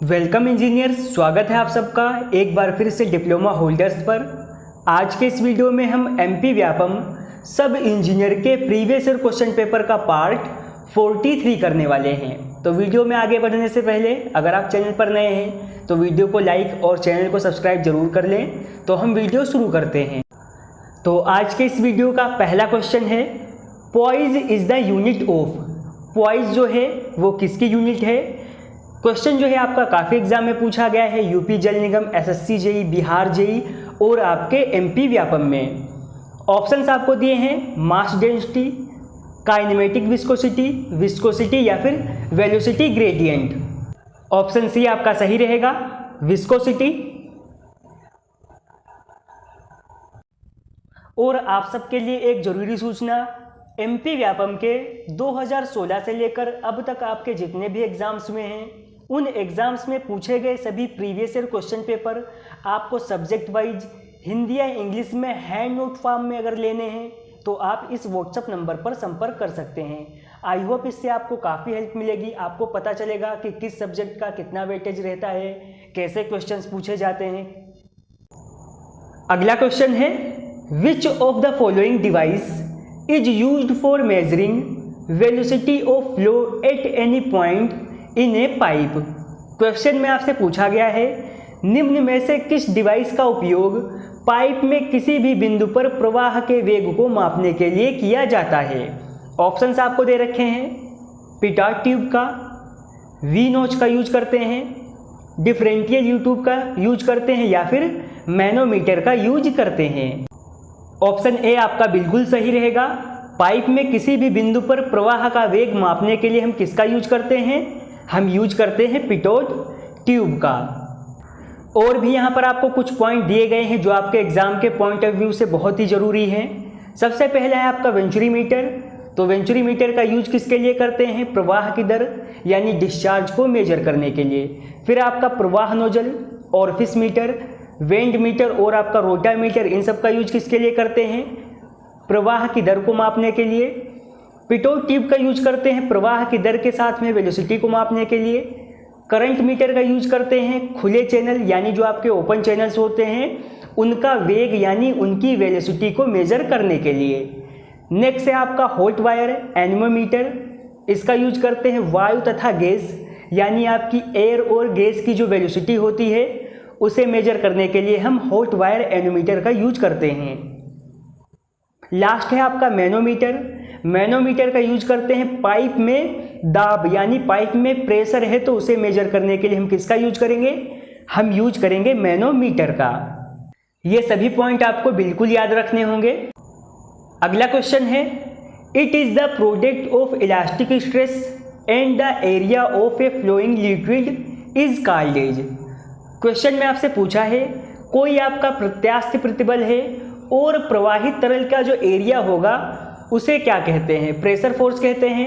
Welcome engineers, स्वागत है आप सबका एक बार फिर से डिप्लोमा होल्डर्स पर। आज के इस वीडियो में हम एमपी व्यापम सब इंजीनियर के प्रीवियस ईयर क्वेश्चन पेपर का पार्ट 43 करने वाले हैं। तो वीडियो में आगे बढ़ने से पहले अगर आप चैनल पर नए हैं तो वीडियो को लाइक और चैनल को सब्सक्राइब जरूर कर लें। तो हम वीडियो शुरू करते हैं। तो आज के इस वीडियो का पहला क्वेश्चन है, poise is the unit of. Poise जो है वो किसकी यूनिट है? क्वेश्चन जो है आपका काफ़ी एग्जाम में पूछा गया है, यूपी जल निगम, एसएससी जेई, बिहार जेई और आपके एमपी व्यापम में। ऑप्शंस आपको दिए हैं, mass density, kinematic viscosity, viscosity या फिर वेलोसिटी ग्रेडियंट। ऑप्शन सी आपका सही रहेगा, विस्कोसिटी। और आप सबके लिए एक जरूरी सूचना, एमपी व्यापम के 2016 से लेकर अब तक आपके जितने भी एग्जाम्स हुए हैं उन एग्ज़ाम्स में पूछे गए सभी प्रीवियस ईयर क्वेश्चन पेपर आपको सब्जेक्ट वाइज हिंदी या इंग्लिश में हैंड नोट फॉर्म में अगर लेने हैं तो आप इस व्हाट्सएप नंबर पर संपर्क कर सकते हैं। आई होप इससे आपको काफ़ी हेल्प मिलेगी। आपको पता चलेगा कि किस सब्जेक्ट का कितना वेटेज रहता है, कैसे क्वेश्चंस पूछे जाते हैं। अगला क्वेश्चन है, which of the following device is used for measuring velocity of flow at any point in a pipe. Question में आपसे पूछा गया है, निम्न में से किस डिवाइस का उपयोग पाइप में किसी भी बिंदु पर प्रवाह के वेग को मापने के लिए किया जाता है? ऑप्शंस आपको दे रखे हैं, पिटॉट ट्यूब का, वी नोच का यूज करते हैं, डिफरेंशियल यूट्यूब का यूज करते हैं या फिर मैनोमीटर का यूज करते हैं। ऑप्शन ए आपका बिल्कुल सही रहेगा। पाइप में किसी भी बिंदु पर प्रवाह का वेग मापने के लिए हम किसका यूज करते हैं? हम यूज करते हैं पिटोट ट्यूब का। और भी यहाँ पर आपको कुछ पॉइंट दिए गए हैं जो आपके एग्जाम के पॉइंट ऑफ व्यू से बहुत ही ज़रूरी हैं। सबसे पहला है आपका वेंचुरीमीटर। तो वेंचुरीमीटर का यूज किसके लिए करते हैं? प्रवाह की दर यानी डिस्चार्ज को मेजर करने के लिए। फिर आपका प्रवाह nozzle, orifice meter, venturi meter और आपका रोटामीटर, इन सब का यूज किसके लिए करते हैं? प्रवाह की दर को मापने के लिए। पिटोट ट्यूब का यूज करते हैं प्रवाह की दर के साथ में वेलोसिटी को मापने के लिए। करंट मीटर का यूज करते हैं खुले चैनल यानी जो आपके ओपन चैनल्स होते हैं उनका वेग यानी उनकी वेलोसिटी को मेजर करने के लिए। नेक्स्ट है आपका हॉट वायर एनेमोमीटर। इसका यूज करते हैं वायु तथा गैस यानी आपकी एयर और गैस की जो वेलोसिटी होती है उसे मेजर करने के लिए हम हॉट वायर एनेमोमीटर का यूज करते हैं। लास्ट है आपका मैनोमीटर। मैनोमीटर का यूज करते हैं पाइप में दाब यानी पाइप में प्रेशर है तो उसे मेजर करने के लिए हम किसका यूज करेंगे? हम यूज करेंगे मैनोमीटर का। ये सभी पॉइंट आपको बिल्कुल याद रखने होंगे। अगला क्वेश्चन है, it is the product of elastic stress and the area of a flowing liquid is called as. Question में आपसे पूछा है, कोई आपका प्रत्यास्थ प्रतिबल है और प्रवाहित तरल का जो एरिया होगा उसे क्या कहते हैं? प्रेशर फोर्स कहते हैं,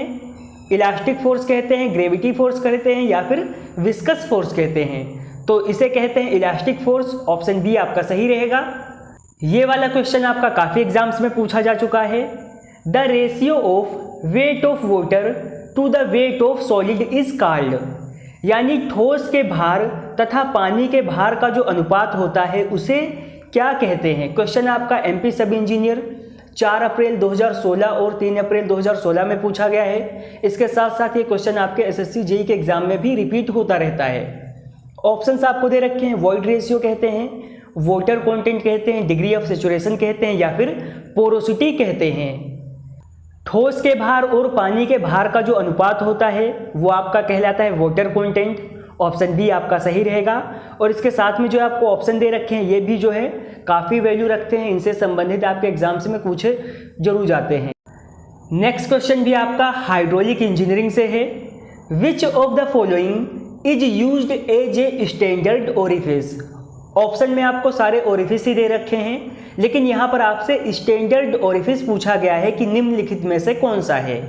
इलास्टिक फोर्स कहते हैं, ग्रेविटी फोर्स कहते हैं या फिर विस्कस फोर्स कहते हैं? तो इसे कहते हैं इलास्टिक फोर्स। ऑप्शन बी आपका सही रहेगा। ये वाला क्वेश्चन आपका काफ़ी एग्जाम्स में पूछा जा चुका है। The ratio of weight of water to the weight of solid is called, यानी ठोस के भार तथा पानी के भार का जो अनुपात होता है उसे क्या कहते हैं? क्वेश्चन आपका एमपी सब इंजीनियर 4 अप्रैल 2016 और 3 अप्रैल 2016 में पूछा गया है। इसके साथ साथ ये क्वेश्चन आपके एसएससी जेई के एग्जाम में भी रिपीट होता रहता है। ऑप्शंस आपको दे रखे हैं, वॉइड रेशियो कहते हैं, वाटर कंटेंट कहते हैं, डिग्री ऑफ सैचुरेशन कहते हैं या फिर पोरोसिटी कहते हैं। ठोस के भार और पानी के भार का जो अनुपात होता है वो आपका कहलाता है वाटर कंटेंट। ऑप्शन बी आपका सही रहेगा। और इसके साथ में जो आपको ऑप्शन दे रखे हैं ये भी जो है काफ़ी वैल्यू रखते हैं, इनसे संबंधित आपके एग्जाम्स में पूछे जरूर जाते हैं। नेक्स्ट क्वेश्चन भी आपका हाइड्रोलिक इंजीनियरिंग से है, which of the following is used as a standard orifice. Option में आपको सारे ओरिफिस ही दे रखे हैं लेकिन यहाँ पर आपसे स्टैंडर्ड ओरिफिस पूछा गया है कि निम्नलिखित में से कौन सा है?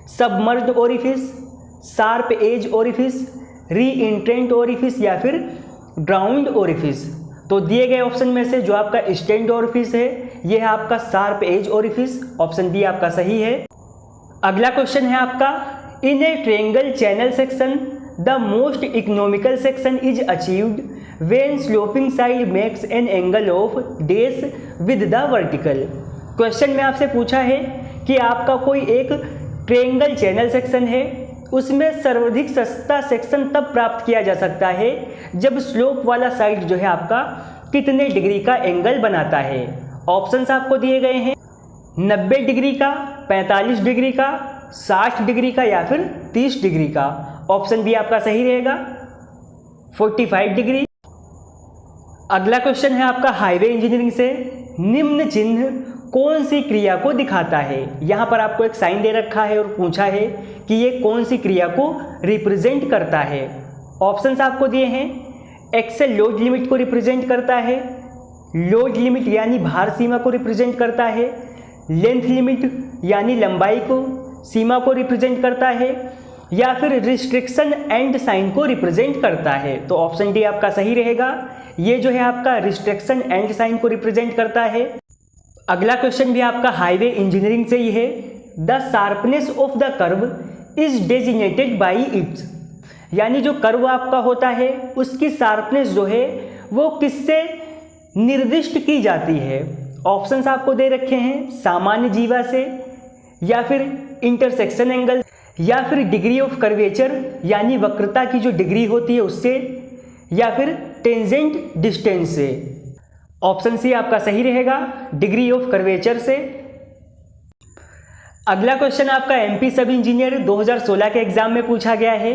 Submerged orifice, sharp edge orifice, re entrant orifice या फिर ड्राउन्ड ओरिफिस? तो दिए गए ऑप्शन में से जो आपका स्टैंड ओरिफिस है ये है आपका sharp edge orifice. Option B आपका सही है। अगला क्वेश्चन है आपका, in a triangle channel section the most economical section is achieved when sloping side makes an angle of डेस विद द वर्टिकल। क्वेश्चन में आपसे पूछा है कि आपका कोई एक ट्रायंगल चैनल सेक्शन है, उसमें सर्वाधिक सस्ता सेक्शन तब प्राप्त किया जा सकता है जब स्लोप वाला साइड जो है आपका कितने डिग्री का एंगल बनाता है। ऑप्शंस आपको दिए गए हैं 90 डिग्री का, 45 डिग्री का, 60 डिग्री का या फिर 30 डिग्री का। ऑप्शन बी आपका सही रहेगा 45 डिग्री। अगला क्वेश्चन है आपका हाईवे इंजीनियरिंग से, निम्न चिन्ह कौन सी क्रिया को दिखाता है। यहाँ पर आपको एक साइन दे रखा है और पूछा है कि ये कौन सी क्रिया को रिप्रेजेंट करता है। ऑप्शंस आपको दिए हैं एक्सेल लोड लिमिट को रिप्रेजेंट करता है, लोड लिमिट यानी भार सीमा को रिप्रेजेंट करता है, लेंथ लिमिट यानी लंबाई को सीमा को रिप्रेजेंट करता है, या फिर रिस्ट्रिक्शन एंड साइन को रिप्रेजेंट करता है। तो ऑप्शन डी आपका सही रहेगा, ये जो है आपका रिस्ट्रिक्शन एंड साइन को रिप्रेजेंट करता है। अगला क्वेश्चन भी आपका हाईवे इंजीनियरिंग से ही है, the sharpness of the curve is designated by its, यानी जो कर्व आपका होता है उसकी शार्पनेस जो है वो किससे निर्दिष्ट की जाती है। ऑप्शंस आपको दे रखे हैं सामान्य जीवा से, या फिर इंटरसेक्शन एंगल, या फिर डिग्री ऑफ कर्वेचर यानी वक्रता की जो डिग्री होती है उससे, या फिर टेंजेंट डिस्टेंस से। ऑप्शन सी आपका सही रहेगा डिग्री ऑफ कर्वेचर से। अगला क्वेश्चन आपका एमपी सब इंजीनियर 2016 के एग्जाम में पूछा गया है,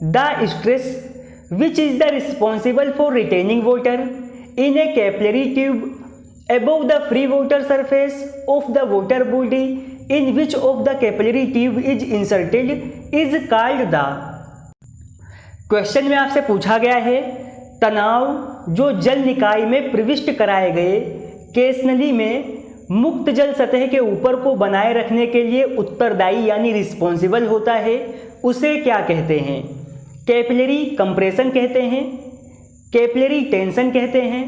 the stress which is the responsible for retaining water in A capillary tube above the free water surface of the water body in which of the capillary tube is inserted is called the। Question में आपसे पूछा गया है तनाव जो जल निकाय में प्रविष्ट कराए गए केसनली में मुक्त जल सतह के ऊपर को बनाए रखने के लिए उत्तरदायी यानी रिस्पॉन्सिबल होता है, उसे क्या कहते हैं। कैपिलरी कंप्रेशन कहते हैं, कैपिलरी टेंशन कहते हैं,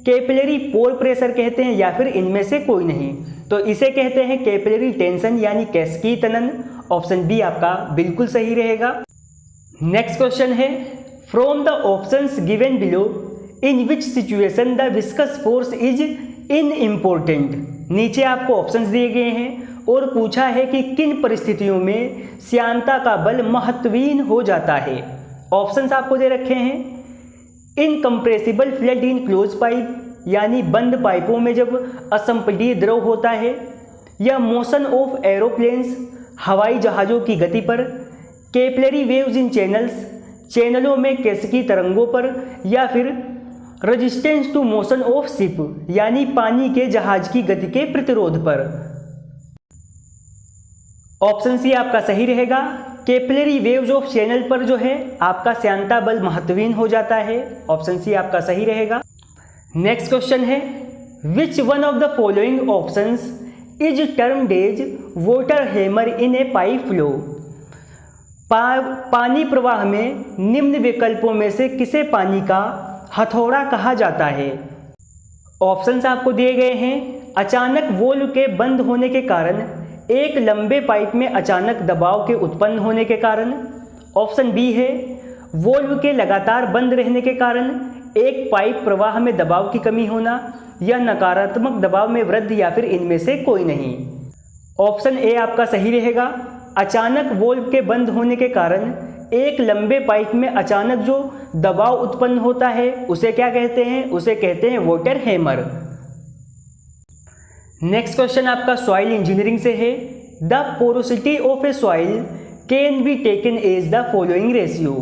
कैपिलरी पोर प्रेशर कहते हैं, या फिर इनमें से कोई नहीं। तो इसे कहते हैं कैपिलरी टेंशन यानी कैस्की तनन। ऑप्शन बी आपका बिल्कुल सही रहेगा। नेक्स्ट क्वेश्चन है, from the options given below in which situation the viscous force is in important. नीचे आपको ऑप्शंस दिए गए हैं और पूछा है कि किन परिस्थितियों में श्यानता का बल महत्वहीन हो जाता है। ऑप्शंस आपको दे रखे हैं incompressible flood in close pipe यानी बंद पाइपों में जब असंपीड्य द्रव होता है, या मोशन ऑफ एरोप्लेन्स हवाई जहाज़ों की गति पर, कैपिलरी वेव्स इन चैनल्स चैनलों में कैस्की तरंगों पर, या फिर resistance to motion of ship यानी पानी के जहाज की गति के प्रतिरोध पर। ऑप्शन सी आपका सही रहेगा, कैपिलरी वेव्स ऑफ चैनल पर जो है आपका श्यानता बल महत्वहीन हो जाता है। ऑप्शन सी आपका सही रहेगा। नेक्स्ट क्वेश्चन है, which one of the following options is termed as water hammer in a pipe flow. पानी प्रवाह में निम्न विकल्पों में से किसे पानी का हथौड़ा कहा जाता है। ऑप्शंस आपको दिए गए हैं अचानक वोल्व के बंद होने के कारण, एक लंबे पाइप में अचानक दबाव के उत्पन्न होने के कारण, ऑप्शन बी है वोल्व के लगातार बंद रहने के कारण एक पाइप प्रवाह में दबाव की कमी होना, या नकारात्मक दबाव में वृद्धि, या फिर इनमें से कोई नहीं। ऑप्शन ए आपका सही रहेगा, अचानक वोल्व के बंद होने के कारण एक लंबे पाइप में अचानक जो दबाव उत्पन्न होता है उसे क्या कहते हैं, उसे कहते हैं वाटर हैमर। नेक्स्ट क्वेश्चन आपका सॉइल इंजीनियरिंग से है, the porosity of a soil can be taken as the following ratio.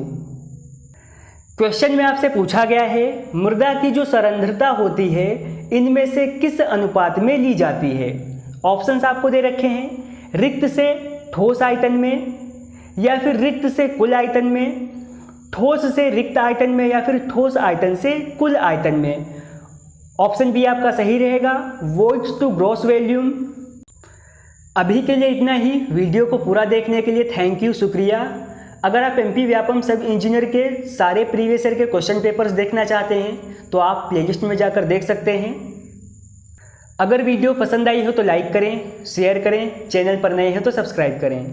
Question में आपसे पूछा गया है मृदा की जो सरंध्रता होती है इनमें से किस अनुपात में ली जाती है। ऑप्शंस आपको दे रखे हैं रिक्त से ठोस आयतन में, या फिर रिक्त से कुल आयतन में, ठोस से रिक्त आयतन में, या फिर ठोस आयतन से कुल आयतन में। ऑप्शन बी आपका सही रहेगा वोल्ट्स टू ग्रॉस वॉल्यूम। अभी के लिए इतना ही। वीडियो को पूरा देखने के लिए थैंक यू, शुक्रिया। अगर आप एमपी व्यापम सब इंजीनियर के सारे प्रीवियस ईयर के क्वेश्चन पेपर्स देखना चाहते हैं तो आप प्लेलिस्ट में जाकर देख सकते हैं। अगर वीडियो पसंद आई हो तो लाइक करें, शेयर करें, चैनल पर नए हैं तो सब्सक्राइब करें।